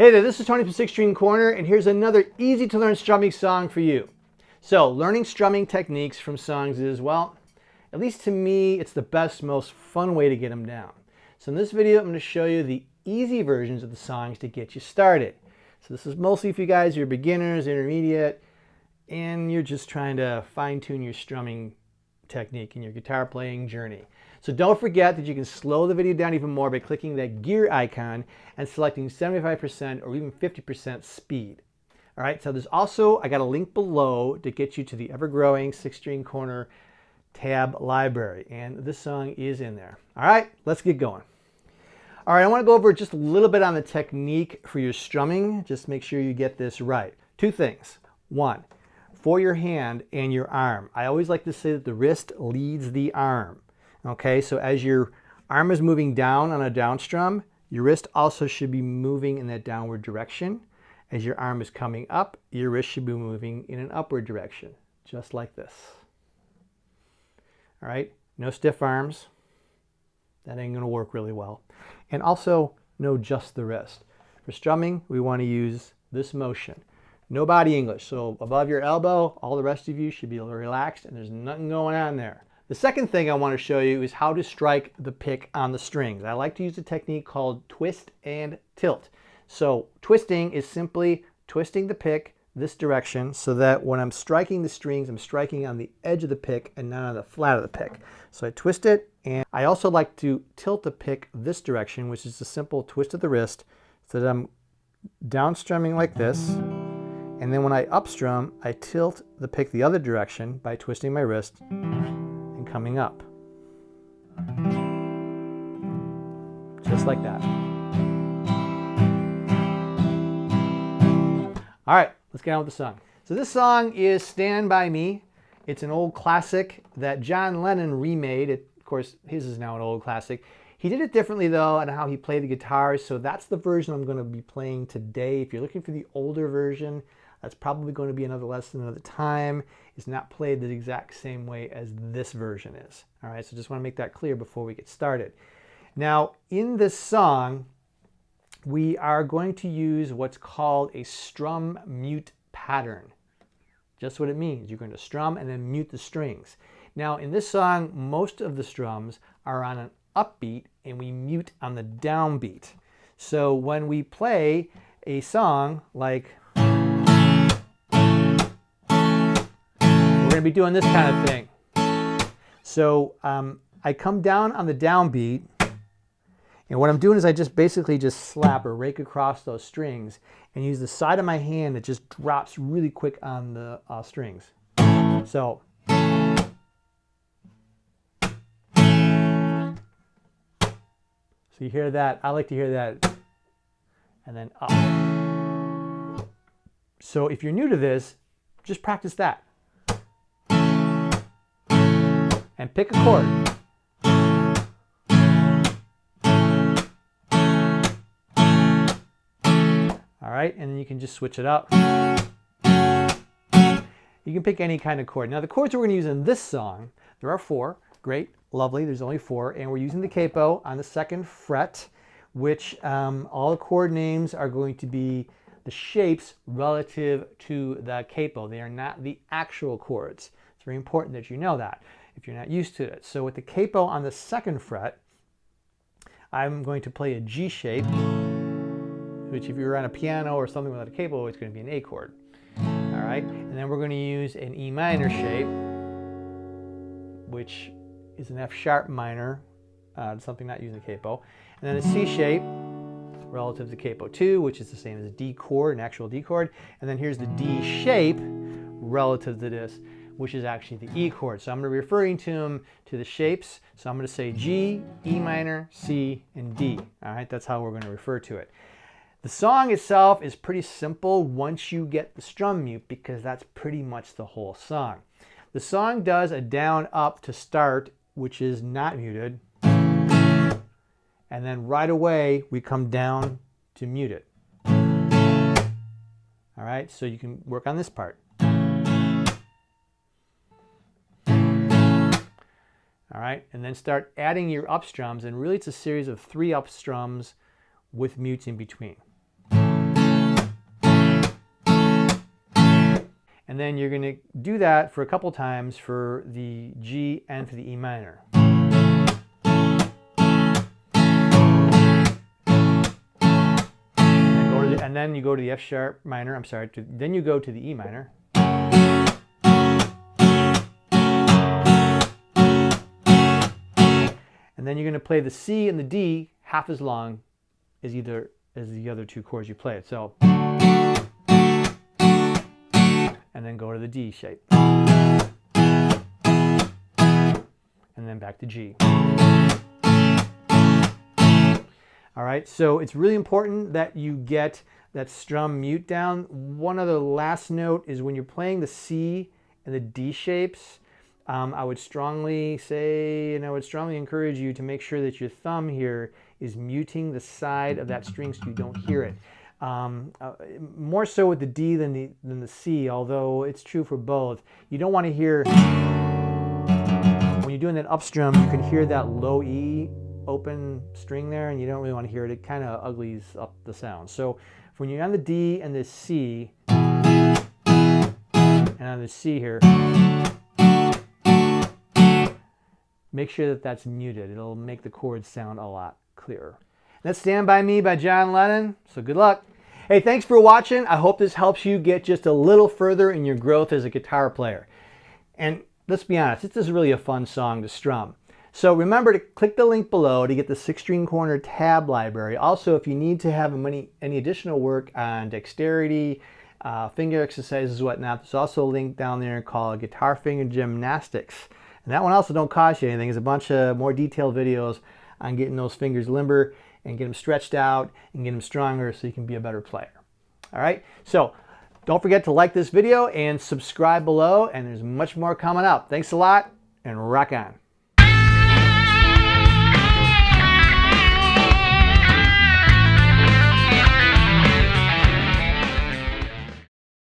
Hey there, this is Tony from 6-String Corner, and here's another easy to learn strumming song for you. So, learning strumming techniques from songs is, well, at least to me, it's the best, most fun way to get them down. So in this video, I'm going to show you the easy versions of the songs to get you started. So this is mostly for you guys, you're beginners, intermediate, and you're just trying to fine-tune your strumming technique and your guitar playing journey. So don't forget that you can slow the video down even more by clicking that gear icon and selecting 75% or even 50% speed. All right, so there's also, I got a link below to get you to the ever-growing 6-String Corner tab library, and this song is in there. All right, let's get going. All right, I want to go over just a little bit on the technique for your strumming. Just make sure you get this right. Two things. One, for your hand and your arm, I always like to say that the wrist leads the arm. Okay, so as your arm is moving down on a down strum, your wrist also should be moving in that downward direction. As your arm is coming up, your wrist should be moving in an upward direction, just like this. All right, no stiff arms. That ain't gonna work really well. And also, no just the wrist. For strumming, we wanna use this motion. No body English, so above your elbow, all the rest of you should be a little relaxed and there's nothing going on there. The second thing I want to show you is how to strike the pick on the strings. I like to use a technique called twist and tilt. So twisting is simply twisting the pick this direction so that when I'm striking the strings, I'm striking on the edge of the pick and not on the flat of the pick. So I twist it, and I also like to tilt the pick this direction, which is a simple twist of the wrist so that I'm down strumming like this. And then when I up strum, I tilt the pick the other direction by twisting my wrist and coming up. Just like that. All right, let's get on with the song. So this song is Stand By Me. It's an old classic that John Lennon remade. Of course, his is now an old classic. He did it differently though on how he played the guitar, so that's the version I'm going to be playing today. If you're looking for the older version, that's probably going to be another lesson another time. It's not played the exact same way as this version is. All right, so just want to make that clear before we get started. Now, in this song, we are going to use what's called a strum mute pattern. Just what it means. You're going to strum and then mute the strings. Now, in this song, most of the strums are on an upbeat and we mute on the downbeat. So when we play a song like, we're going to be doing this kind of thing. So I come down on the downbeat, and what I'm doing is I just basically slap or rake across those strings and use the side of my hand that just drops really quick on the strings. So you hear that. I like to hear that. And then up. So if you're new to this, just practice that. And pick a chord. All right, and then you can just switch it up. You can pick any kind of chord. Now the chords we're going to use in this song, there are 4. Great, lovely, there's only 4. And we're using the capo on the 2nd fret, which all the chord names are going to be the shapes relative to the capo. They are not the actual chords. It's very important that you know that if you're not used to it. So with the capo on the 2nd fret, I'm going to play a G shape, which if you're on a piano or something without a capo, it's going to be an A chord. All right, and then we're going to use an E minor shape, which is an F sharp minor, something not using the capo, and then a C shape relative to capo 2, which is the same as a D chord, an actual D chord, and then here's the D shape relative to this, which is actually the E chord. So I'm going to be referring to them to the shapes. So I'm going to say G, E minor, C, and D. All right, that's how we're going to refer to it. The song itself is pretty simple once you get the strum mute, because that's pretty much the whole song. The song does a down up to start, which is not muted. And then right away, we come down to mute it. All right, so you can work on this part. All right, and then start adding your up strums, and really it's a series of 3 up strums with mutes in between. And then you're going to do that for a couple times for the G and for the E minor. And then you go to the F sharp minor, I'm sorry, then you go to the E minor. And then you're going to play the C and the D half as long as the other two chords you play it. So, and then go to the D shape. And then back to G. All right, so it's really important that you get that strum mute down. One other last note is when you're playing the C and the D shapes, I would strongly say, and I would strongly encourage you to make sure that your thumb here is muting the side of that string so you don't hear it. More so with the D than the C, although it's true for both. You don't want to hear, when you're doing that up strum, you can hear that low E open string there, and you don't really want to hear it. It kind of uglies up the sound. So when you're on the D and the C, and on the C here, make sure that that's muted. It'll make the chords sound a lot clearer. That's Stand By Me by John Lennon. So good luck. Hey, thanks for watching. I hope this helps you get just a little further in your growth as a guitar player. And let's be honest, this is really a fun song to strum. So remember to click the link below to get the 6-string corner tab library. Also, if you need to have any additional work on dexterity, finger exercises, whatnot, there's also a link down there called Guitar Finger Gymnastics. And that one also don't cost you anything. There's a bunch of more detailed videos on getting those fingers limber and get them stretched out and get them stronger so you can be a better player. All right, so don't forget to like this video and subscribe below, and there's much more coming up. Thanks a lot, and rock on.